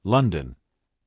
London,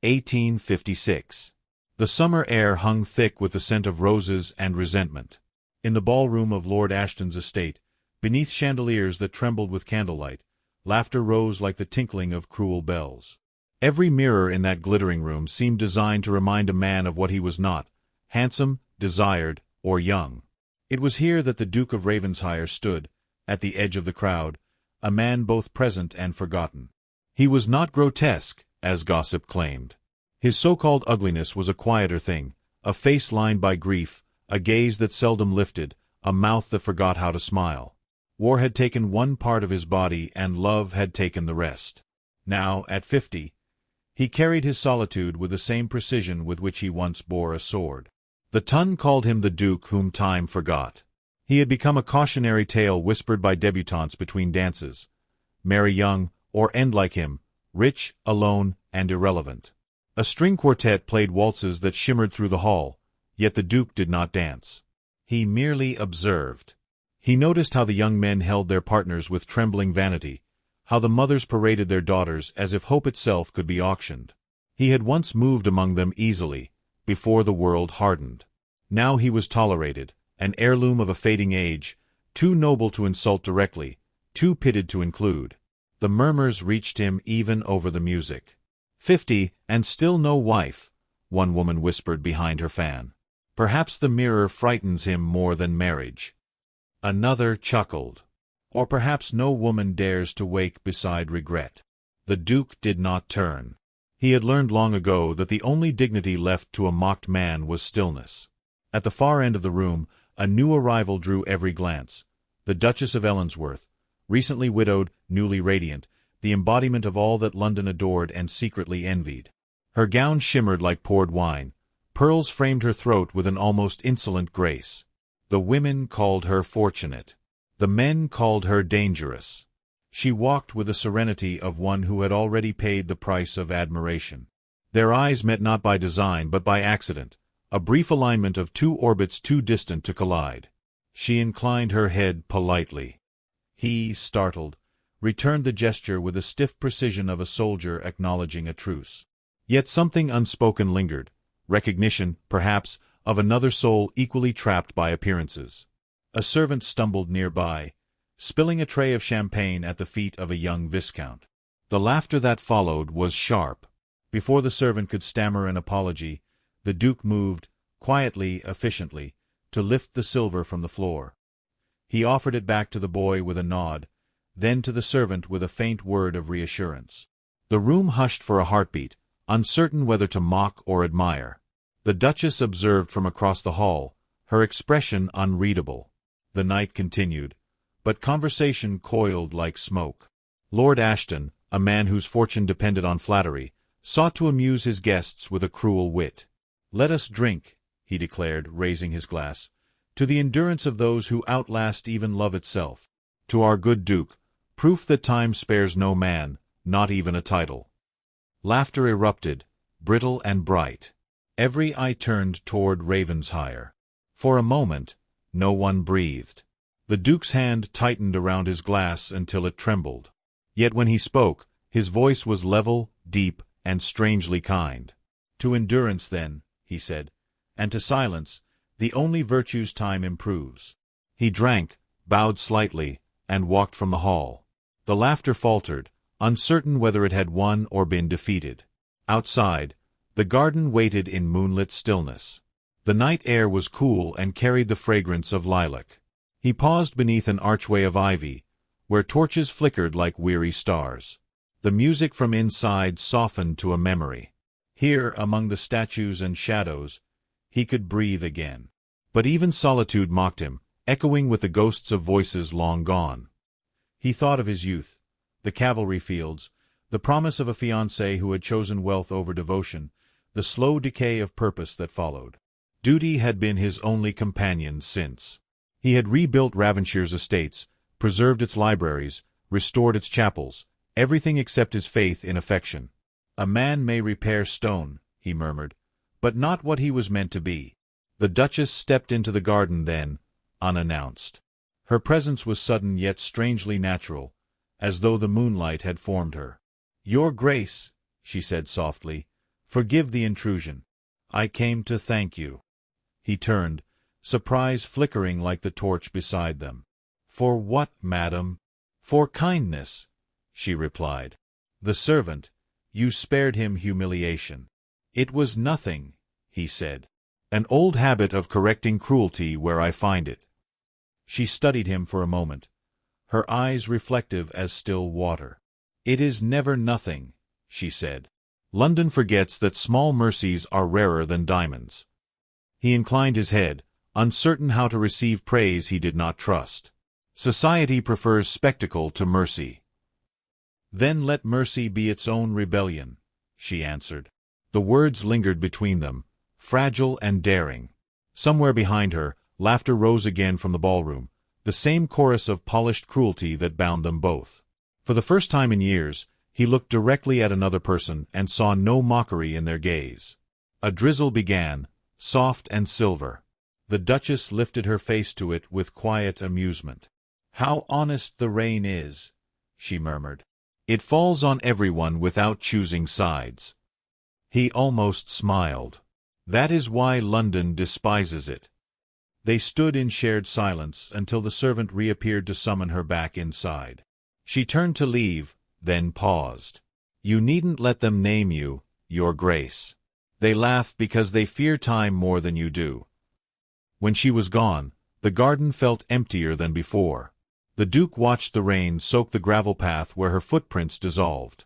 1856. The summer air hung thick with the scent of roses and resentment. In the ballroom of Lord Ashton's estate, beneath chandeliers that trembled with candlelight, laughter rose like the tinkling of cruel bells. Every mirror in that glittering room seemed designed to remind a man of what he was not, handsome, desired, or young. It was here that the Duke of Ravensshire stood, at the edge of the crowd, a man both present and forgotten. He was not grotesque, as gossip claimed. His so-called ugliness was a quieter thing, a face lined by grief, a gaze that seldom lifted, a mouth that forgot how to smile. War had taken one part of his body and love had taken the rest. Now, at 50, he carried his solitude with the same precision with which he once bore a sword. The Tun called him the Duke whom time forgot. He had become a cautionary tale whispered by debutantes between dances. Marry young, or end like him, rich, alone, and irrelevant. A string quartet played waltzes that shimmered through the hall, yet the Duke did not dance. He merely observed. He noticed how the young men held their partners with trembling vanity, how the mothers paraded their daughters as if hope itself could be auctioned. He had once moved among them easily, before the world hardened. Now he was tolerated, an heirloom of a fading age, too noble to insult directly, too pitted to include. The murmurs reached him even over the music. 50, and still no wife, one woman whispered behind her fan. Perhaps the mirror frightens him more than marriage. Another chuckled. Or perhaps no woman dares to wake beside regret. The Duke did not turn. He had learned long ago that the only dignity left to a mocked man was stillness. At the far end of the room, a new arrival drew every glance. The Duchess of Ellensworth, recently widowed, newly radiant, the embodiment of all that London adored and secretly envied. Her gown shimmered like poured wine. Pearls framed her throat with an almost insolent grace. The women called her fortunate. The men called her dangerous. She walked with the serenity of one who had already paid the price of admiration. Their eyes met not by design but by accident, a brief alignment of two orbits too distant to collide. She inclined her head politely. He, startled, returned the gesture with the stiff precision of a soldier acknowledging a truce. Yet something unspoken lingered, recognition, perhaps, of another soul equally trapped by appearances. A servant stumbled nearby, spilling a tray of champagne at the feet of a young viscount. The laughter that followed was sharp. Before the servant could stammer an apology, the Duke moved, quietly, efficiently, to lift the silver from the floor. He offered it back to the boy with a nod, then to the servant with a faint word of reassurance. The room hushed for a heartbeat, uncertain whether to mock or admire. The Duchess observed from across the hall, her expression unreadable. The night continued, but conversation coiled like smoke. Lord Ashton, a man whose fortune depended on flattery, sought to amuse his guests with a cruel wit. "Let us drink," he declared, raising his glass, "to the endurance of those who outlast even love itself. To our good Duke, proof that time spares no man, not even a title." Laughter erupted, brittle and bright. Every eye turned toward Ravensshire. For a moment, no one breathed. The Duke's hand tightened around his glass until it trembled. Yet when he spoke, his voice was level, deep, and strangely kind. "To endurance, then," he said, "and to silence, the only virtues time improves." He drank, bowed slightly, and walked from the hall. The laughter faltered, uncertain whether it had won or been defeated. Outside, the garden waited in moonlit stillness. The night air was cool and carried the fragrance of lilac. He paused beneath an archway of ivy, where torches flickered like weary stars. The music from inside softened to a memory. Here, among the statues and shadows, he could breathe again. But even solitude mocked him, echoing with the ghosts of voices long gone. He thought of his youth, the cavalry fields, the promise of a fiancée who had chosen wealth over devotion, the slow decay of purpose that followed. Duty had been his only companion since. He had rebuilt Ravenshire's estates, preserved its libraries, restored its chapels, everything except his faith in affection. "A man may repair stone," he murmured, "but not what he was meant to be." The Duchess stepped into the garden then, unannounced. Her presence was sudden yet strangely natural, as though the moonlight had formed her. "Your Grace," she said softly. "Forgive the intrusion. I came to thank you." He turned, surprise flickering like the torch beside them. "For what, madam?" "For kindness," she replied. "The servant, you spared him humiliation." "It was nothing," he said. "An old habit of correcting cruelty where I find it." She studied him for a moment, her eyes reflective as still water. "It is never nothing," she said. "London forgets that small mercies are rarer than diamonds." He inclined his head, uncertain how to receive praise he did not trust. "Society prefers spectacle to mercy." "Then let mercy be its own rebellion," she answered. The words lingered between them, fragile and daring. Somewhere behind her, laughter rose again from the ballroom, the same chorus of polished cruelty that bound them both. For the first time in years, he looked directly at another person and saw no mockery in their gaze. A drizzle began, soft and silver. The Duchess lifted her face to it with quiet amusement. "How honest the rain is," she murmured. "It falls on everyone without choosing sides." He almost smiled. "That is why London despises it." They stood in shared silence until the servant reappeared to summon her back inside. She turned to leave, then paused. "You needn't let them name you, Your Grace. They laugh because they fear time more than you do." When she was gone, the garden felt emptier than before. The Duke watched the rain soak the gravel path where her footprints dissolved.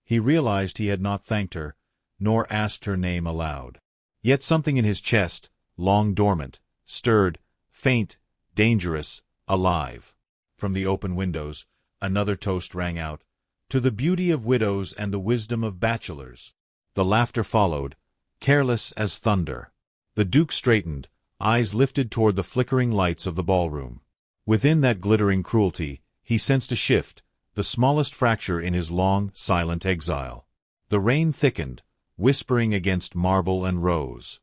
He realized he had not thanked her, nor asked her name aloud. Yet something in his chest, long dormant, stirred, faint, dangerous, alive. From the open windows, another toast rang out, "To the beauty of widows and the wisdom of bachelors." The laughter followed, careless as thunder. The Duke straightened, eyes lifted toward the flickering lights of the ballroom. Within that glittering cruelty, he sensed a shift, the smallest fracture in his long, silent exile. The rain thickened, whispering against marble and rose.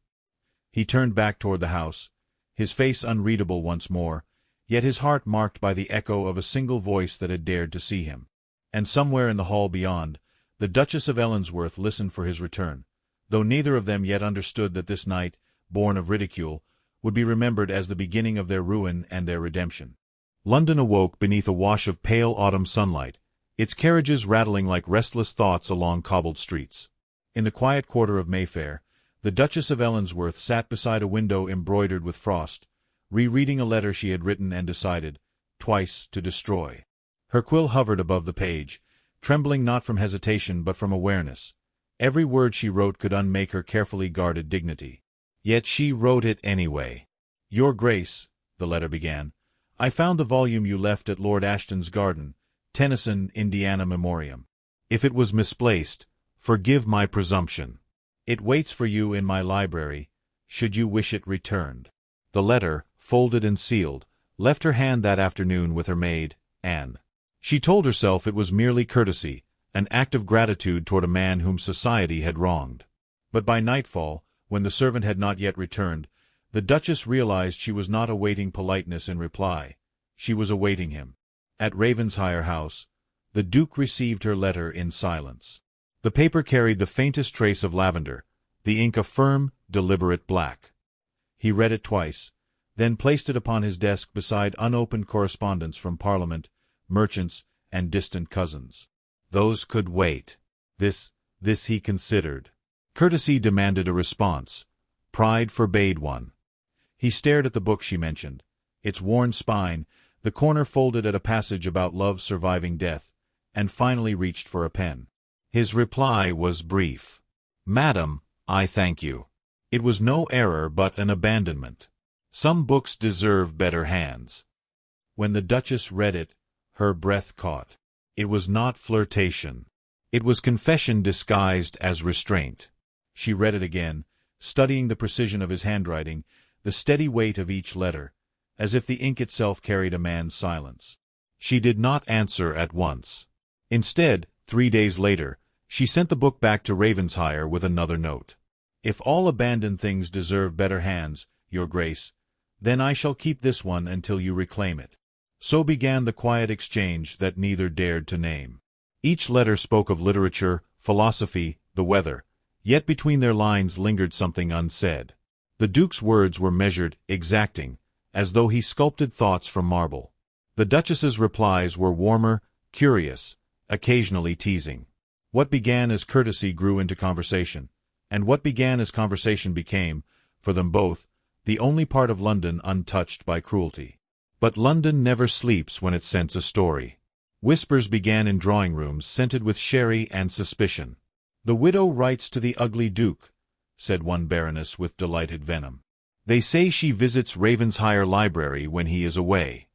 He turned back toward the house, his face unreadable once more, yet his heart marked by the echo of a single voice that had dared to see him. And somewhere in the hall beyond, the Duchess of Ellensworth listened for his return, though neither of them yet understood that this night, born of ridicule, would be remembered as the beginning of their ruin and their redemption. London awoke beneath a wash of pale autumn sunlight, its carriages rattling like restless thoughts along cobbled streets. In the quiet quarter of Mayfair, the Duchess of Ellensworth sat beside a window embroidered with frost, rereading a letter she had written and decided, twice, to destroy. Her quill hovered above the page, trembling not from hesitation but from awareness. Every word she wrote could unmake her carefully guarded dignity. Yet she wrote it anyway. "Your Grace," the letter began, "I found the volume you left at Lord Ashton's garden, Tennyson, Indiana Memoriam. If it was misplaced, forgive my presumption. It waits for you in my library, should you wish it returned." The letter, folded and sealed, left her hand that afternoon with her maid, Anne. She told herself it was merely courtesy, an act of gratitude toward a man whom society had wronged. But by nightfall, when the servant had not yet returned, the Duchess realized she was not awaiting politeness in reply. She was awaiting him. At Ravensshire House, the Duke received her letter in silence. The paper carried the faintest trace of lavender, the ink a firm, deliberate black. He read it twice, then placed it upon his desk beside unopened correspondence from Parliament, merchants, and distant cousins. Those could wait. This he considered. Courtesy demanded a response. Pride forbade one. He stared at the book she mentioned, its worn spine, the corner folded at a passage about love surviving death, and finally reached for a pen. His reply was brief. "Madam, I thank you. It was no error but an abandonment. Some books deserve better hands." When the Duchess read it, her breath caught. It was not flirtation. It was confession disguised as restraint. She read it again, studying the precision of his handwriting, the steady weight of each letter, as if the ink itself carried a man's silence. She did not answer at once. Instead, 3 days later, she sent the book back to Ravensshire with another note. "If all abandoned things deserve better hands, Your Grace, then I shall keep this one until you reclaim it." So began the quiet exchange that neither dared to name. Each letter spoke of literature, philosophy, the weather, yet between their lines lingered something unsaid. The Duke's words were measured, exacting, as though he sculpted thoughts from marble. The Duchess's replies were warmer, curious, occasionally teasing. What began as courtesy grew into conversation, and what began as conversation became, for them both, the only part of London untouched by cruelty. But London never sleeps when it scents a story. Whispers began in drawing-rooms scented with sherry and suspicion. "The widow writes to the ugly Duke," said one baroness with delighted venom. "They say she visits Ravensshire Library when he is away."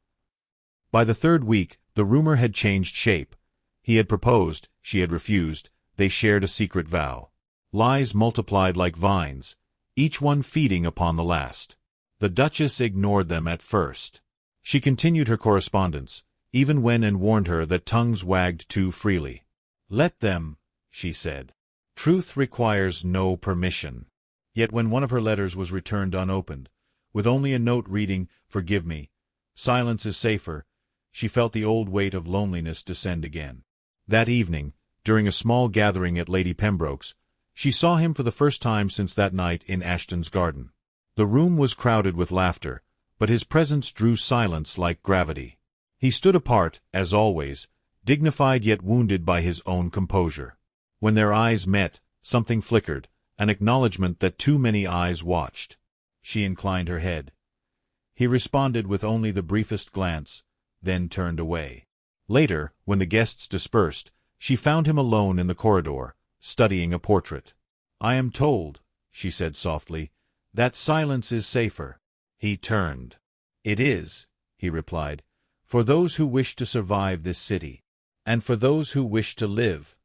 By the third week, the rumor had changed shape. He had proposed, she had refused, they shared a secret vow. Lies multiplied like vines, each one feeding upon the last. The Duchess ignored them at first. She continued her correspondence, even when and warned her that tongues wagged too freely. "Let them," she said. "Truth requires no permission." Yet when one of her letters was returned unopened, with only a note reading, "Forgive me, silence is safer," she felt the old weight of loneliness descend again. That evening, during a small gathering at Lady Pembroke's, she saw him for the first time since that night in Ashton's garden. The room was crowded with laughter, but his presence drew silence like gravity. He stood apart, as always, dignified yet wounded by his own composure. When their eyes met, something flickered, an acknowledgment that too many eyes watched. She inclined her head. He responded with only the briefest glance, then turned away. Later, when the guests dispersed, she found him alone in the corridor, studying a portrait. "I am told," she said softly, "that silence is safer." He turned. "It is," he replied, "for those who wish to survive this city." "And for those who wish to live?"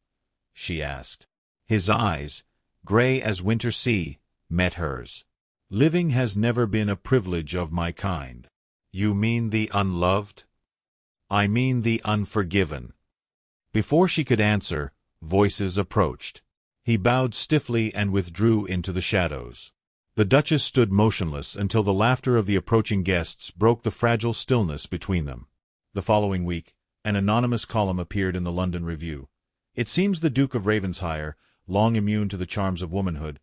she asked. His eyes, gray as winter sea, met hers. "Living has never been a privilege of my kind." "You mean the unloved?" "I mean the unforgiven." Before she could answer, voices approached. He bowed stiffly and withdrew into the shadows. The Duchess stood motionless until the laughter of the approaching guests broke the fragile stillness between them. The following week, an anonymous column appeared in the London Review. "It seems the Duke of Ravensshire, long immune to the charms of womanhood,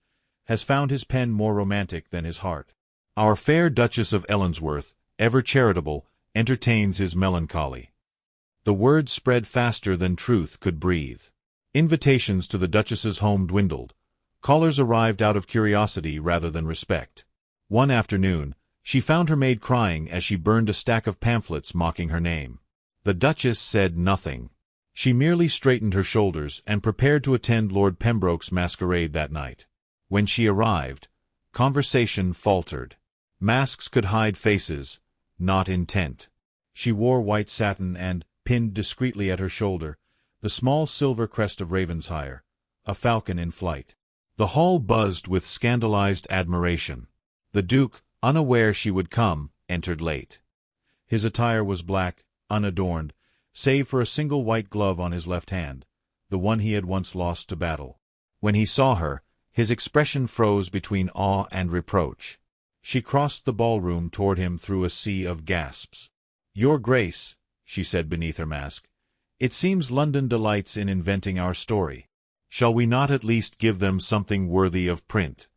has found his pen more romantic than his heart. Our fair Duchess of Ellensworth, ever charitable, entertains his melancholy." The word spread faster than truth could breathe. Invitations to the Duchess's home dwindled. Callers arrived out of curiosity rather than respect. One afternoon, she found her maid crying as she burned a stack of pamphlets mocking her name. The Duchess said nothing. She merely straightened her shoulders and prepared to attend Lord Pembroke's masquerade that night. When she arrived, conversation faltered. Masks could hide faces, not intent. She wore white satin and, pinned discreetly at her shoulder, the small silver crest of Ravensshire, a falcon in flight. The hall buzzed with scandalized admiration. The Duke, unaware she would come, entered late. His attire was black, unadorned, save for a single white glove on his left hand, the one he had once lost to battle. When he saw her, his expression froze between awe and reproach. She crossed the ballroom toward him through a sea of gasps. "Your Grace," she said beneath her mask, "it seems London delights in inventing our story. Shall we not at least give them something worthy of print?"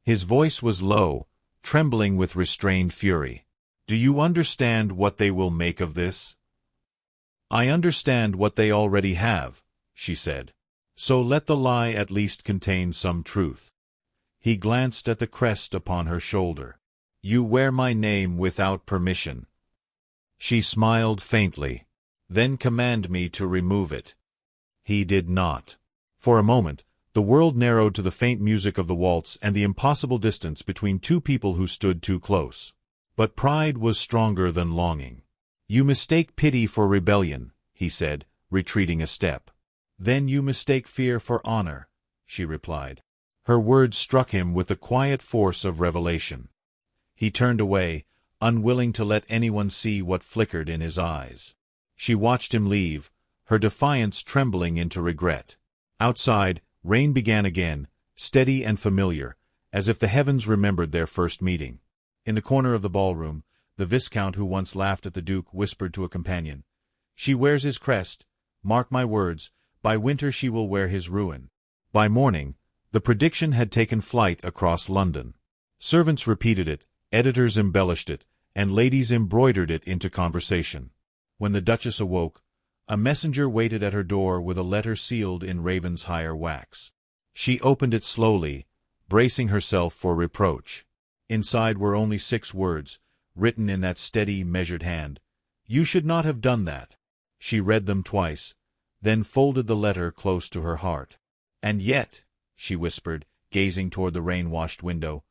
His voice was low, trembling with restrained fury. "Do you understand what they will make of this?" "I understand what they already have," she said. "So let the lie at least contain some truth." He glanced at the crest upon her shoulder. "You wear my name without permission." She smiled faintly. "Then command me to remove it." He did not. For a moment, the world narrowed to the faint music of the waltz and the impossible distance between two people who stood too close. But pride was stronger than longing. "You mistake pity for rebellion," he said, retreating a step. "Then you mistake fear for honor," she replied. Her words struck him with the quiet force of revelation. He turned away, unwilling to let anyone see what flickered in his eyes. She watched him leave, her defiance trembling into regret. Outside, rain began again, steady and familiar, as if the heavens remembered their first meeting. In the corner of the ballroom, the Viscount who once laughed at the Duke whispered to a companion, "She wears his crest, mark my words, By winter she will wear his ruin. By morning, the prediction had taken flight across London. Servants repeated it, editors embellished it, and ladies embroidered it into conversation. When the Duchess awoke, a messenger waited at her door with a letter sealed in Ravensshire wax. She opened it slowly, bracing herself for reproach. Inside were only 6 words, written in that steady, measured hand. "You should not have done that." She read them twice, then folded the letter close to her heart. "And yet," she whispered, gazing toward the rain-washed window,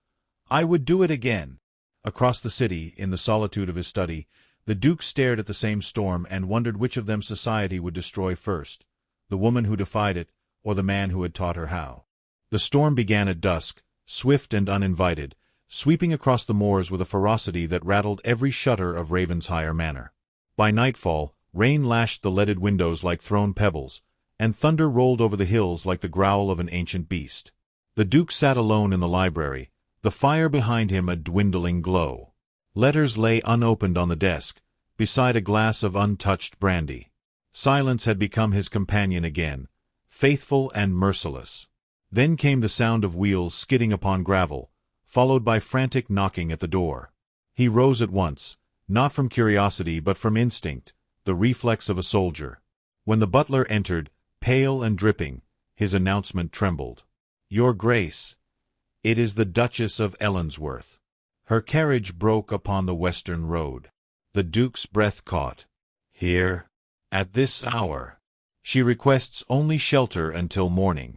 "I would do it again." Across the city, in the solitude of his study, the Duke stared at the same storm and wondered which of them society would destroy first, the woman who defied it, or the man who had taught her how. The storm began at dusk, swift and uninvited, sweeping across the moors with a ferocity that rattled every shutter of Ravensshire Manor. By nightfall, rain lashed the leaded windows like thrown pebbles, and thunder rolled over the hills like the growl of an ancient beast. The Duke sat alone in the library, the fire behind him a dwindling glow. Letters lay unopened on the desk, beside a glass of untouched brandy. Silence had become his companion again, faithful and merciless. Then came the sound of wheels skidding upon gravel, followed by frantic knocking at the door. He rose at once, not from curiosity but from instinct, the reflex of a soldier. When the butler entered, pale and dripping, his announcement trembled. "Your Grace, it is the Duchess of Ellensworth." Her carriage broke upon the western road. The Duke's breath caught. "Here? At this hour?" "She requests only shelter until morning."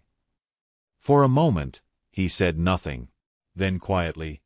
For a moment, he said nothing. Then quietly,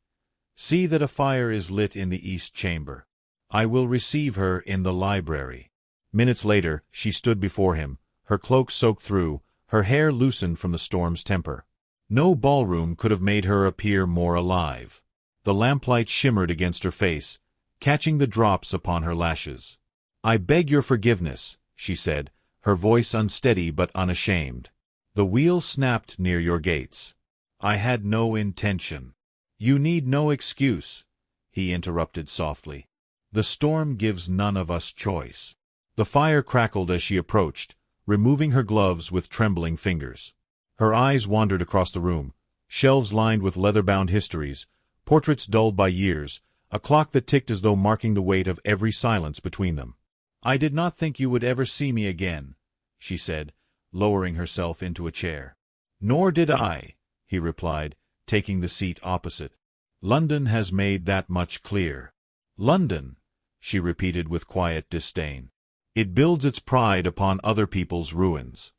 "See that a fire is lit in the east chamber. I will receive her in the library." Minutes later, she stood before him, her cloak soaked through, her hair loosened from the storm's temper. No ballroom could have made her appear more alive. The lamplight shimmered against her face, catching the drops upon her lashes. "I beg your forgiveness," she said, her voice unsteady but unashamed. "The wheel snapped near your gates. I had no intention." "You need no excuse," he interrupted softly. "The storm gives none of us choice." The fire crackled as she approached, removing her gloves with trembling fingers. Her eyes wandered across the room, shelves lined with leather-bound histories, portraits dulled by years, a clock that ticked as though marking the weight of every silence between them. "I did not think you would ever see me again," she said, lowering herself into a chair. "Nor did I," he replied, taking the seat opposite. "London has made that much clear." "London," she repeated with quiet disdain. "It builds its pride upon other people's ruins."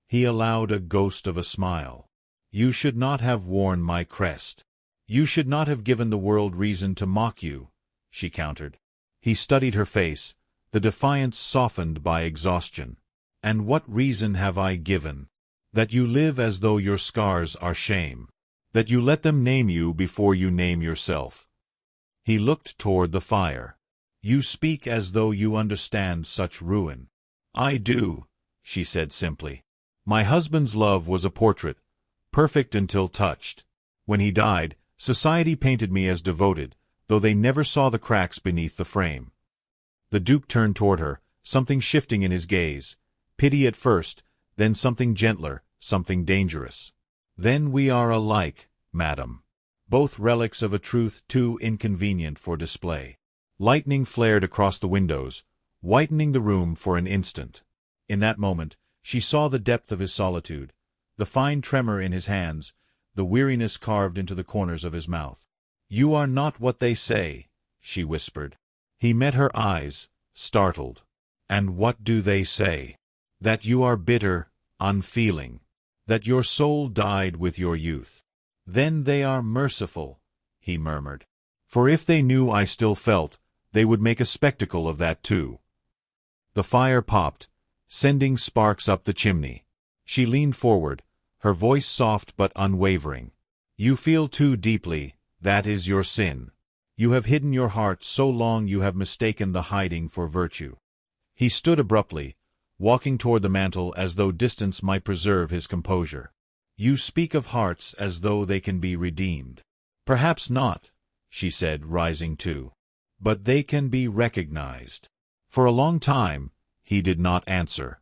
He allowed a ghost of a smile. "You should not have worn my crest. You should not have given the world reason to mock you," she countered. He studied her face, the defiance softened by exhaustion. "And what reason have I given? That you live as though your scars are shame. That you let them name you before you name yourself." He looked toward the fire. "You speak as though you understand such ruin." "I do," she said simply. "My husband's love was a portrait, perfect until touched. When he died, society painted me as devoted, though they never saw the cracks beneath the frame." The Duke turned toward her, something shifting in his gaze. Pity at first, then something gentler, something dangerous. "Then we are alike, madam. Both relics of a truth too inconvenient for display." Lightning flared across the windows, whitening the room for an instant. In that moment, she saw the depth of his solitude, the fine tremor in his hands, the weariness carved into the corners of his mouth. "You are not what they say," she whispered. He met her eyes, startled. "And what do they say?" "That you are bitter, unfeeling. That your soul died with your youth." "Then they are merciful," he murmured. "For if they knew I still felt, they would make a spectacle of that too." The fire popped, sending sparks up the chimney. She leaned forward, her voice soft but unwavering. "You feel too deeply, that is your sin. You have hidden your heart so long you have mistaken the hiding for virtue." He stood abruptly, walking toward the mantel as though distance might preserve his composure. "You speak of hearts as though they can be redeemed." "Perhaps not," she said, rising too. "But they can be recognized." For a long time, he did not answer.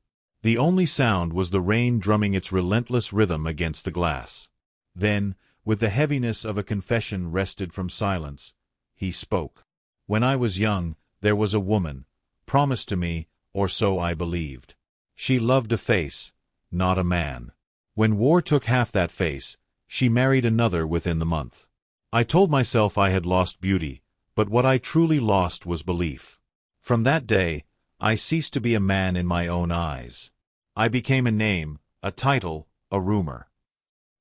The only sound was the rain drumming its relentless rhythm against the glass. Then, with the heaviness of a confession wrested from silence, he spoke. "When I was young, there was a woman, promised to me, or so I believed. She loved a face, not a man. When war took half that face, she married another within the month. I told myself I had lost beauty, but what I truly lost was belief. From that day, I ceased to be a man in my own eyes. I became a name, a title, a rumor."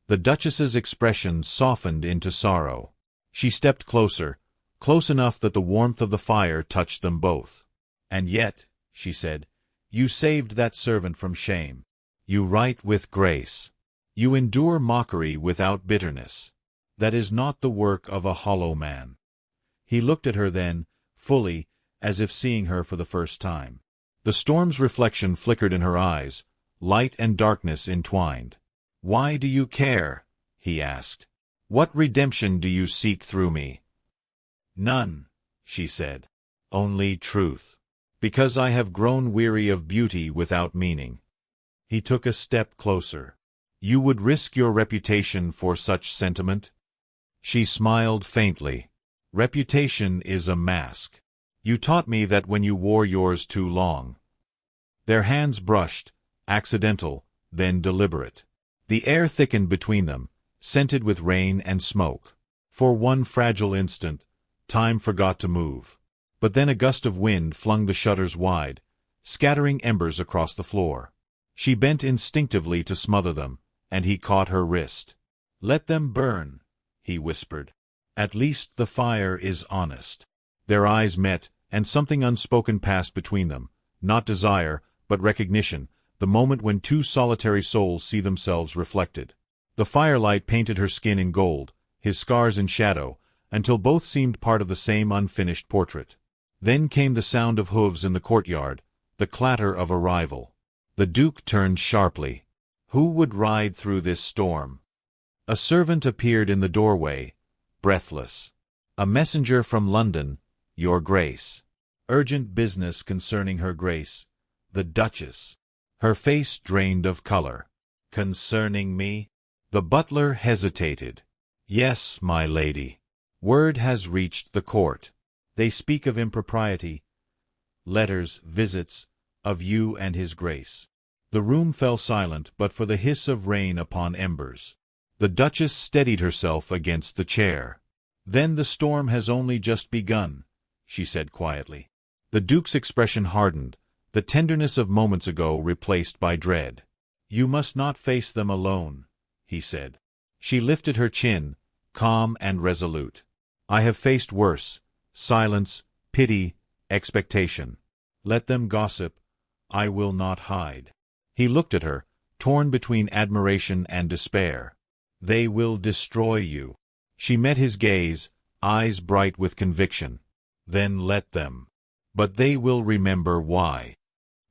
The Duchess's expression softened into sorrow. She stepped closer, close enough that the warmth of the fire touched them both. "And yet," she said, "you saved that servant from shame. You write with grace. You endure mockery without bitterness. That is not the work of a hollow man." He looked at her then, fully, as if seeing her for the first time. The storm's reflection flickered in her eyes, light and darkness entwined. "Why do you care?" he asked. "What redemption do you seek through me?" "None," she said. "Only truth. Because I have grown weary of beauty without meaning." He took a step closer. "You would risk your reputation for such sentiment?" She smiled faintly. "Reputation is a mask. You taught me that when you wore yours too long." Their hands brushed, accidental, then deliberate. The air thickened between them, scented with rain and smoke. For one fragile instant, time forgot to move. But then a gust of wind flung the shutters wide, scattering embers across the floor. She bent instinctively to smother them, and he caught her wrist. "Let them burn," he whispered. "At least the fire is honest." Their eyes met, and something unspoken passed between them, not desire, but recognition, the moment when two solitary souls see themselves reflected. The firelight painted her skin in gold, his scars in shadow, until both seemed part of the same unfinished portrait. Then came the sound of hooves in the courtyard, the clatter of arrival. The Duke turned sharply. Who would ride through this storm? A servant appeared in the doorway, breathless. "A messenger from London, Your Grace." Urgent business concerning Her Grace, the Duchess. Her face drained of color. "Concerning me?" The butler hesitated. "Yes, my lady. Word has reached the court. They speak of impropriety, letters, visits, of you and his grace." The room fell silent but for the hiss of rain upon embers. The Duchess steadied herself against the chair. "Then the storm has only just begun," she said quietly. The Duke's expression hardened, the tenderness of moments ago replaced by dread. "You must not face them alone," he said. She lifted her chin, calm and resolute. "I have faced worse. Silence, pity, expectation. Let them gossip. I will not hide." He looked at her, torn between admiration and despair. "They will destroy you." She met his gaze, eyes bright with conviction. "Then let them. But they will remember why."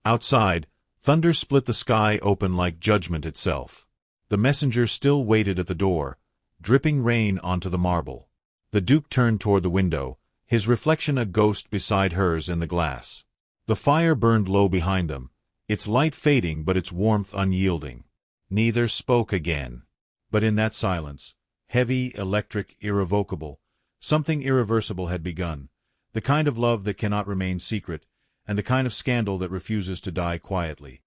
Outside, thunder split the sky open like judgment itself. The messenger still waited at the door, dripping rain onto the marble. The Duke turned toward the window, his reflection a ghost beside hers in the glass. The fire burned low behind them, its light fading but its warmth unyielding. Neither spoke again. But in that silence, heavy, electric, irrevocable, something irreversible had begun, the kind of love that cannot remain secret, and the kind of scandal that refuses to die quietly.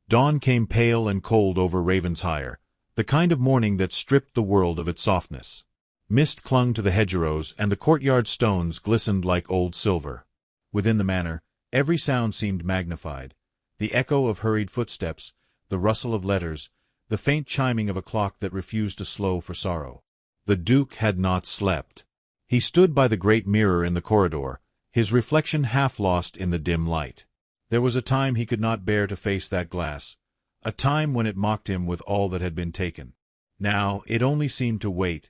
Dawn came pale and cold over Ravensshire, the kind of morning that stripped the world of its softness. Mist clung to the hedgerows, and the courtyard stones glistened like old silver. Within the manor, every sound seemed magnified. The echo of hurried footsteps, the rustle of letters, the faint chiming of a clock that refused to slow for sorrow. The Duke had not slept. He stood by the great mirror in the corridor, his reflection half lost in the dim light. There was a time he could not bear to face that glass, a time when it mocked him with all that had been taken. Now it only seemed to wait,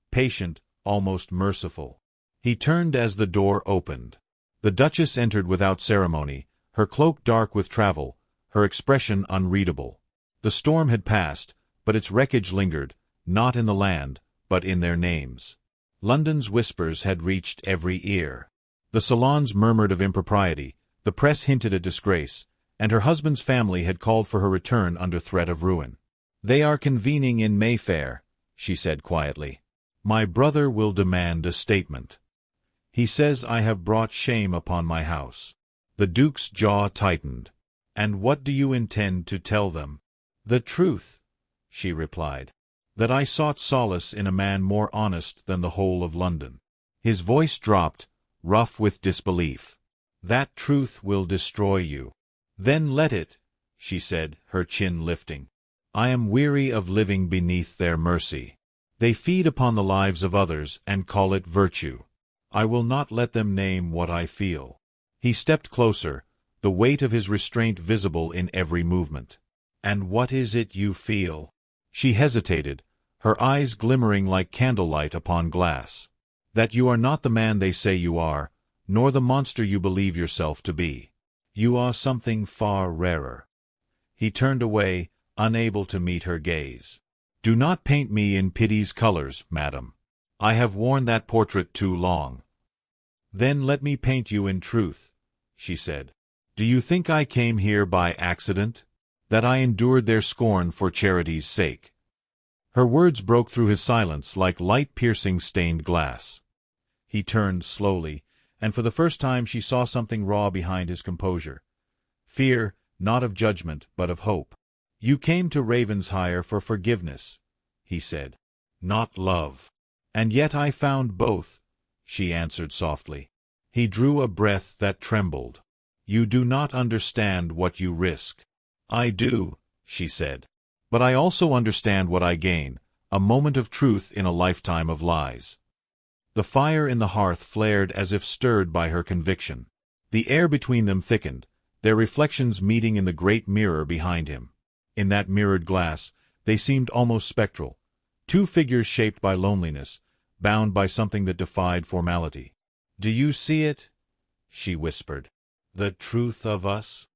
patient, almost merciful. He turned as the door opened. The Duchess entered without ceremony, her cloak dark with travel, her expression unreadable. The storm had passed, but its wreckage lingered, not in the land, but in their names. London's whispers had reached every ear. The salons murmured of impropriety, the press hinted at disgrace, and her husband's family had called for her return under threat of ruin. "They are convening in Mayfair," she said quietly. "My brother will demand a statement. He says I have brought shame upon my house." The Duke's jaw tightened. "And what do you intend to tell them?" "The truth," she replied. "That I sought solace in a man more honest than the whole of London." His voice dropped, rough with disbelief. "That truth will destroy you." "Then let it," she said, her chin lifting. "I am weary of living beneath their mercy. They feed upon the lives of others and call it virtue. I will not let them name what I feel." He stepped closer, the weight of his restraint visible in every movement. "And what is it you feel?" She hesitated, her eyes glimmering like candlelight upon glass. "That you are not the man they say you are, nor the monster you believe yourself to be. You are something far rarer." He turned away, unable to meet her gaze. "Do not paint me in pity's colors, madam. I have worn that portrait too long." "Then let me paint you in truth," she said. "Do you think I came here by accident? That I endured their scorn for charity's sake?" Her words broke through his silence like light-piercing stained glass. He turned slowly, and for the first time she saw something raw behind his composure. Fear, not of judgment, but of hope. "You came to Ravensshire for forgiveness," he said. "Not love." "And yet I found both," she answered softly. He drew a breath that trembled. "You do not understand what you risk." "I do," she said. "But I also understand what I gain, a moment of truth in a lifetime of lies." The fire in the hearth flared as if stirred by her conviction. The air between them thickened, their reflections meeting in the great mirror behind him. In that mirrored glass, they seemed almost spectral, two figures shaped by loneliness, bound by something that defied formality. "Do you see it?" she whispered. "The truth of us?"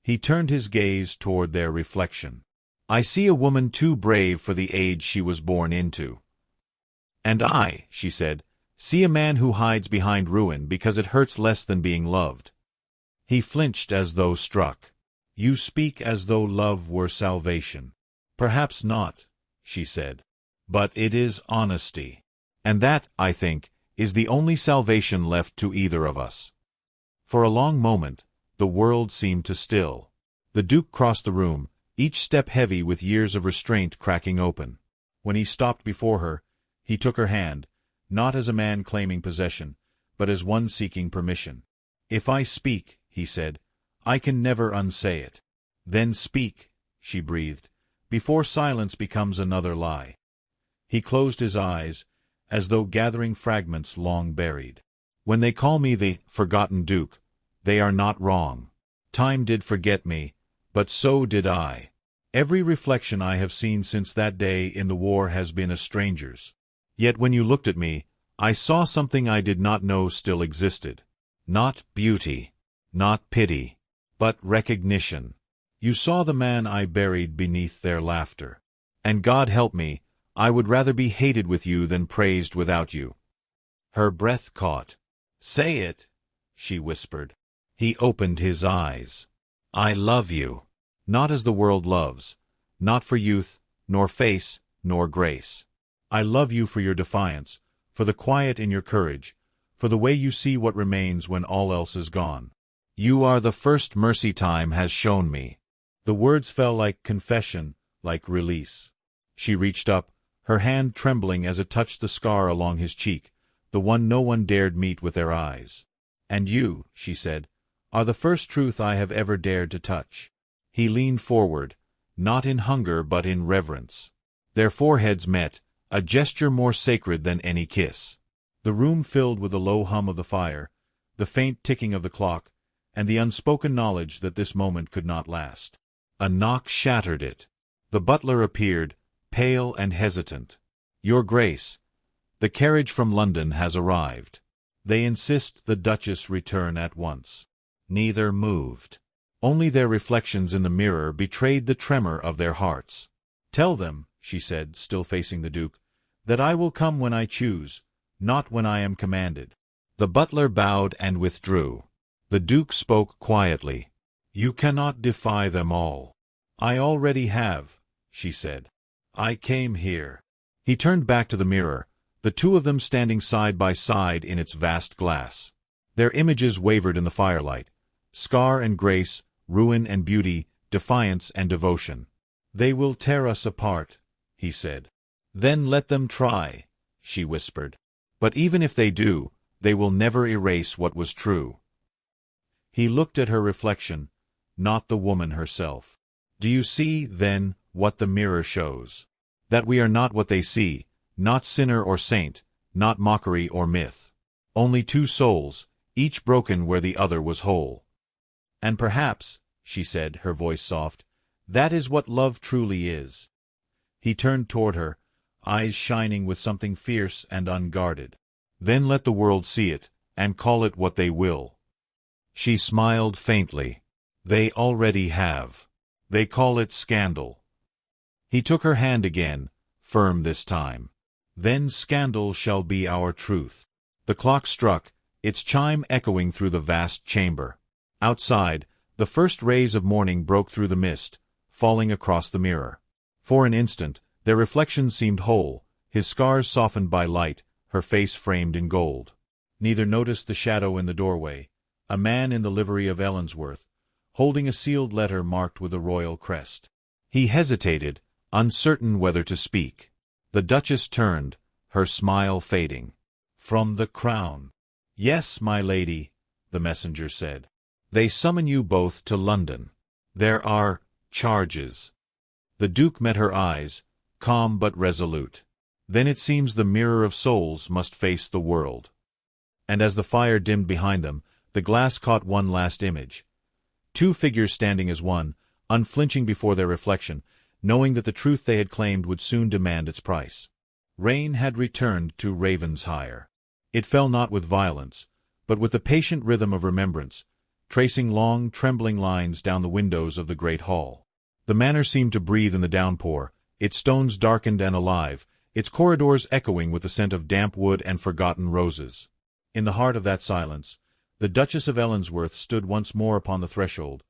He turned his gaze toward their reflection. "I see a woman too brave for the age she was born into." "And I," she said, "see a man who hides behind ruin because it hurts less than being loved." He flinched as though struck. "You speak as though love were salvation." "Perhaps not," she said. "But it is honesty. And that, I think, is the only salvation left to either of us." For a long moment, the world seemed to still. The Duke crossed the room, each step heavy with years of restraint cracking open. When he stopped before her, he took her hand, not as a man claiming possession, but as one seeking permission. "If I speak," he said, "I can never unsay it." "Then speak," she breathed, "before silence becomes another lie." He closed his eyes, as though gathering fragments long buried. "When they call me the forgotten Duke, they are not wrong. Time did forget me, but so did I. Every reflection I have seen since that day in the war has been a stranger's. Yet when you looked at me, I saw something I did not know still existed. Not beauty, not pity, but recognition. You saw the man I buried beneath their laughter. And God help me, I would rather be hated with you than praised without you." Her breath caught. "Say it," she whispered. He opened his eyes. "I love you. Not as the world loves. Not for youth, nor face, nor grace. I love you for your defiance, for the quiet in your courage, for the way you see what remains when all else is gone. You are the first mercy time has shown me." The words fell like confession, like release. She reached up, her hand trembling as it touched the scar along his cheek, the one no one dared meet with their eyes. "And you," she said, "are the first truth I have ever dared to touch." He leaned forward, not in hunger but in reverence. Their foreheads met, a gesture more sacred than any kiss. The room filled with the low hum of the fire, the faint ticking of the clock, and the unspoken knowledge that this moment could not last. A knock shattered it. The butler appeared, pale and hesitant. "Your Grace, the carriage from London has arrived. They insist the Duchess return at once." Neither moved. Only their reflections in the mirror betrayed the tremor of their hearts. "Tell them," she said, still facing the Duke, "that I will come when I choose, not when I am commanded." The butler bowed and withdrew. The Duke spoke quietly. You cannot defy them all. I already have, she said. I came here. He turned back to the mirror, the two of them standing side by side in its vast glass. Their images wavered in the firelight. Scar and grace, ruin and beauty, defiance and devotion. They will tear us apart, he said. Then let them try, she whispered. But even if they do, they will never erase what was true. He looked at her reflection, not the woman herself. Do you see, then, what the mirror shows? That we are not what they see, not sinner or saint, not mockery or myth. Only two souls, each broken where the other was whole. And perhaps, she said, her voice soft, that is what love truly is. He turned toward her, eyes shining with something fierce and unguarded. Then let the world see it, and call it what they will. She smiled faintly. They already have. They call it scandal. He took her hand again, firm this time. Then scandal shall be our truth. The clock struck, its chime echoing through the vast chamber. Outside, the first rays of morning broke through the mist, falling across the mirror. For an instant, their reflection seemed whole, his scars softened by light, her face framed in gold. Neither noticed the shadow in the doorway, a man in the livery of Ellensworth, holding a sealed letter marked with a royal crest. He hesitated, uncertain whether to speak. The Duchess turned, her smile fading. From the crown. Yes, my lady, the messenger said. They summon you both to London. There are charges. The Duke met her eyes, calm but resolute. Then it seems the mirror of souls must face the world. And as the fire dimmed behind them, the glass caught one last image. Two figures standing as one, unflinching before their reflection, knowing that the truth they had claimed would soon demand its price. Rain had returned to Ravensshire. It fell not with violence, but with the patient rhythm of remembrance, tracing long, trembling lines down the windows of the great hall. The manor seemed to breathe in the downpour, its stones darkened and alive, its corridors echoing with the scent of damp wood and forgotten roses. In the heart of that silence, the Duchess of Ellensworth stood once more upon the threshold,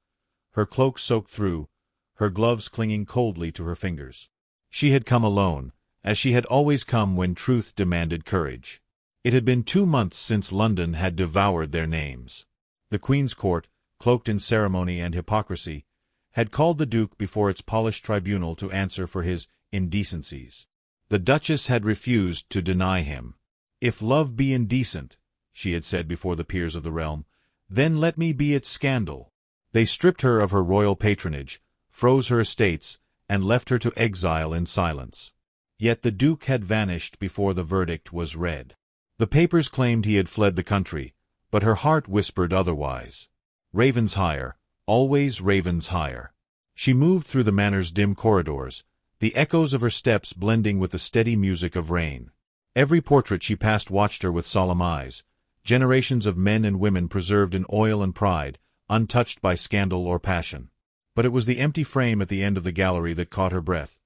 her cloak soaked through, her gloves clinging coldly to her fingers. She had come alone, as she had always come when truth demanded courage. It had been 2 months since London had devoured their names. The Queen's Court, cloaked in ceremony and hypocrisy, had called the Duke before its polished tribunal to answer for his indecencies. The Duchess had refused to deny him. If love be indecent, she had said before the peers of the realm, then let me be its scandal. They stripped her of her royal patronage, froze her estates, and left her to exile in silence. Yet the Duke had vanished before the verdict was read. The papers claimed he had fled the country, but her heart whispered otherwise. Ravensshire, always Ravensshire. She moved through the manor's dim corridors, the echoes of her steps blending with the steady music of rain. Every portrait she passed watched her with solemn eyes, generations of men and women preserved in oil and pride, untouched by scandal or passion. But it was the empty frame at the end of the gallery that caught her breath,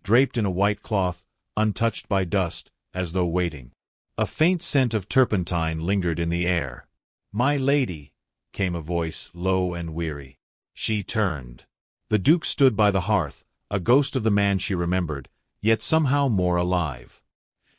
draped in a white cloth, untouched by dust, as though waiting. A faint scent of turpentine lingered in the air. "My lady," came a voice, low and weary. She turned. The Duke stood by the hearth, a ghost of the man she remembered, yet somehow more alive.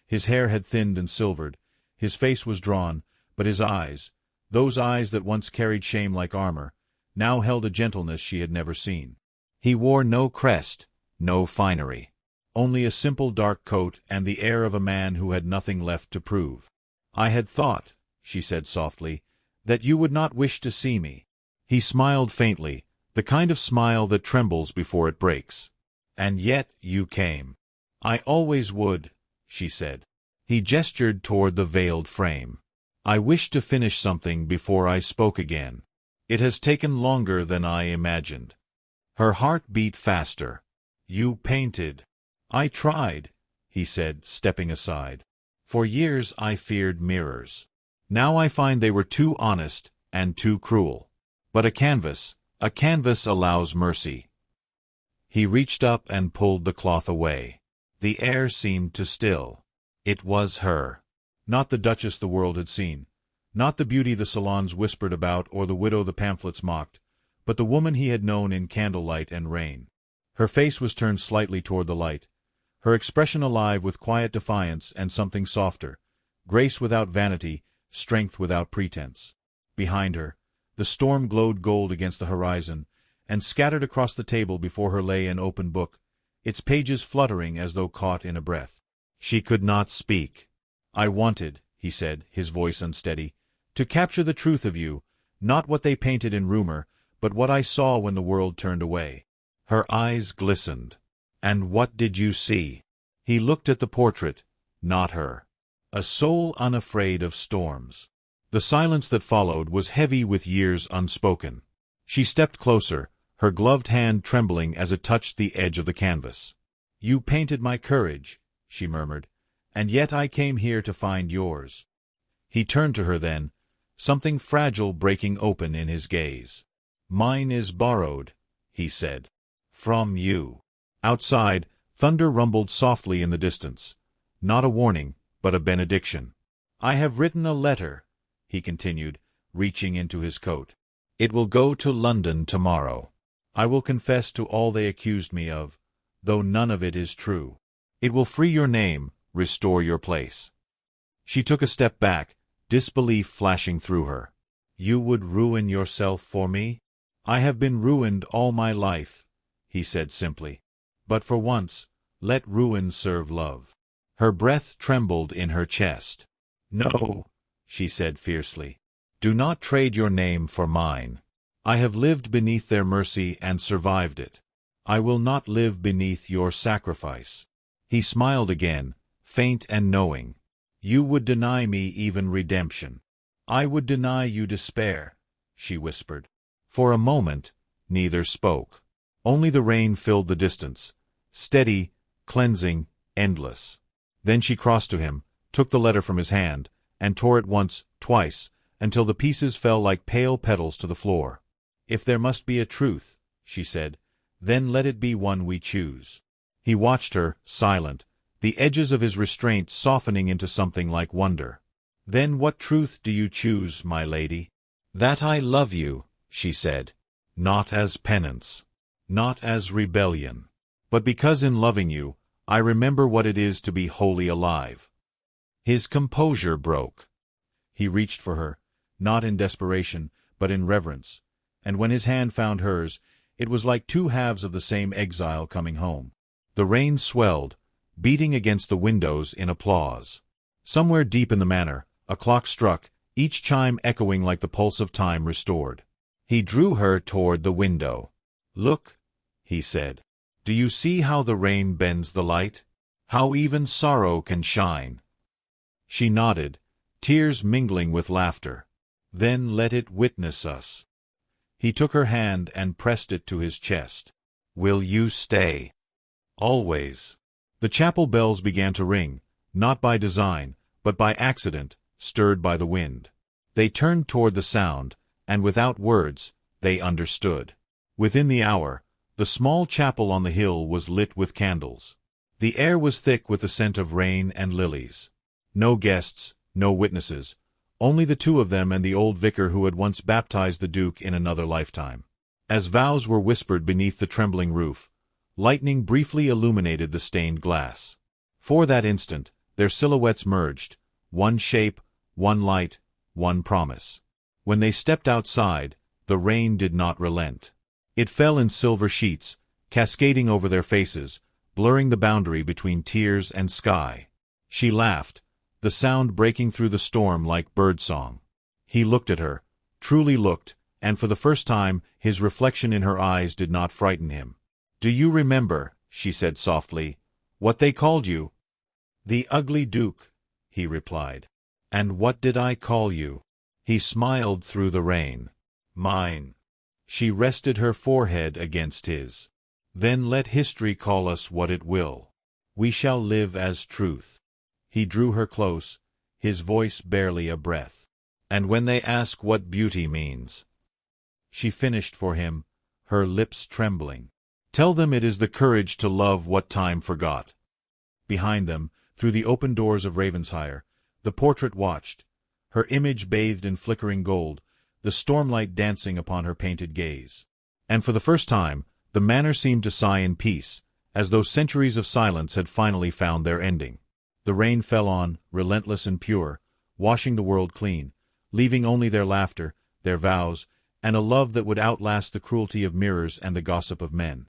His hair had thinned and silvered, his face was drawn, but his eyes, those eyes that once carried shame like armor, now held a gentleness she had never seen. He wore no crest, no finery. Only a simple dark coat and the air of a man who had nothing left to prove. "I had thought," she said softly, "that you would not wish to see me." He smiled faintly, the kind of smile that trembles before it breaks. "And yet you came." "I always would," she said. He gestured toward the veiled frame. "I wished to finish something before I spoke again. It has taken longer than I imagined." Her heart beat faster. "You painted." "I tried," he said, stepping aside. "For years I feared mirrors. Now I find they were too honest and too cruel. But a canvas allows mercy." He reached up and pulled the cloth away. The air seemed to still. It was her. Not the Duchess the world had seen, not the beauty the salons whispered about or the widow the pamphlets mocked, but the woman he had known in candlelight and rain. Her face was turned slightly toward the light, her expression alive with quiet defiance and something softer, grace without vanity, strength without pretense. Behind her, the storm glowed gold against the horizon, and scattered across the table before her lay an open book, its pages fluttering as though caught in a breath. She could not speak. "I wanted," he said, his voice unsteady, "to capture the truth of you, not what they painted in rumor, but what I saw when the world turned away." Her eyes glistened. "And what did you see?" He looked at the portrait, not her. A soul unafraid of storms. The silence that followed was heavy with years unspoken. She stepped closer, her gloved hand trembling as it touched the edge of the canvas. "You painted my courage," she murmured, "and yet I came here to find yours." He turned to her then, something fragile breaking open in his gaze. "Mine is borrowed," he said, "from you." Outside, thunder rumbled softly in the distance. Not a warning, but a benediction. "I have written a letter," he continued, reaching into his coat. "It will go to London tomorrow. I will confess to all they accused me of, though none of it is true. It will free your name, restore your place." She took a step back, disbelief flashing through her. "You would ruin yourself for me?" "I have been ruined all my life," he said simply. "But for once, let ruin serve love." Her breath trembled in her chest. "No," she said fiercely. "Do not trade your name for mine. I have lived beneath their mercy and survived it. I will not live beneath your sacrifice." He smiled again, faint and knowing. "You would deny me even redemption." "I would deny you despair," she whispered. For a moment, neither spoke. Only the rain filled the distance, steady, cleansing, endless. Then she crossed to him, took the letter from his hand, and tore it once, twice, until the pieces fell like pale petals to the floor. "If there must be a truth," she said, "then let it be one we choose." He watched her, silent, the edges of his restraint softening into something like wonder. "Then what truth do you choose, my lady?" "That I love you," she said, "not as penance, not as rebellion, but because in loving you, I remember what it is to be wholly alive." His composure broke. He reached for her, not in desperation, but in reverence, and when his hand found hers, it was like two halves of the same exile coming home. The rain swelled, beating against the windows in applause. Somewhere deep in the manor, a clock struck, each chime echoing like the pulse of time restored. He drew her toward the window. "Look," he said. "Do you see how the rain bends the light? How even sorrow can shine?" She nodded, tears mingling with laughter. "Then let it witness us." He took her hand and pressed it to his chest. "Will you stay?" "Always." The chapel bells began to ring, not by design, but by accident, stirred by the wind. They turned toward the sound, and without words, they understood. Within the hour, the small chapel on the hill was lit with candles. The air was thick with the scent of rain and lilies. No guests, no witnesses, only the two of them and the old vicar who had once baptized the Duke in another lifetime. As vows were whispered beneath the trembling roof, lightning briefly illuminated the stained glass. For that instant, their silhouettes merged, one shape, one light, one promise. When they stepped outside, the rain did not relent. It fell in silver sheets, cascading over their faces, blurring the boundary between tears and sky. She laughed, the sound breaking through the storm like birdsong. He looked at her, truly looked, and for the first time his reflection in her eyes did not frighten him. "Do you remember," she said softly, "what they called you?" "The ugly Duke," he replied. "And what did I call you?" He smiled through the rain. "Mine." She rested her forehead against his. "Then let history call us what it will. We shall live as truth." He drew her close, his voice barely a breath. "And when they ask what beauty means," she finished for him, her lips trembling, "tell them it is the courage to love what time forgot." Behind them, through the open doors of Ravensshire, the portrait watched, her image bathed in flickering gold, the stormlight dancing upon her painted gaze. And for the first time, the manor seemed to sigh in peace, as though centuries of silence had finally found their ending. The rain fell on, relentless and pure, washing the world clean, leaving only their laughter, their vows, and a love that would outlast the cruelty of mirrors and the gossip of men.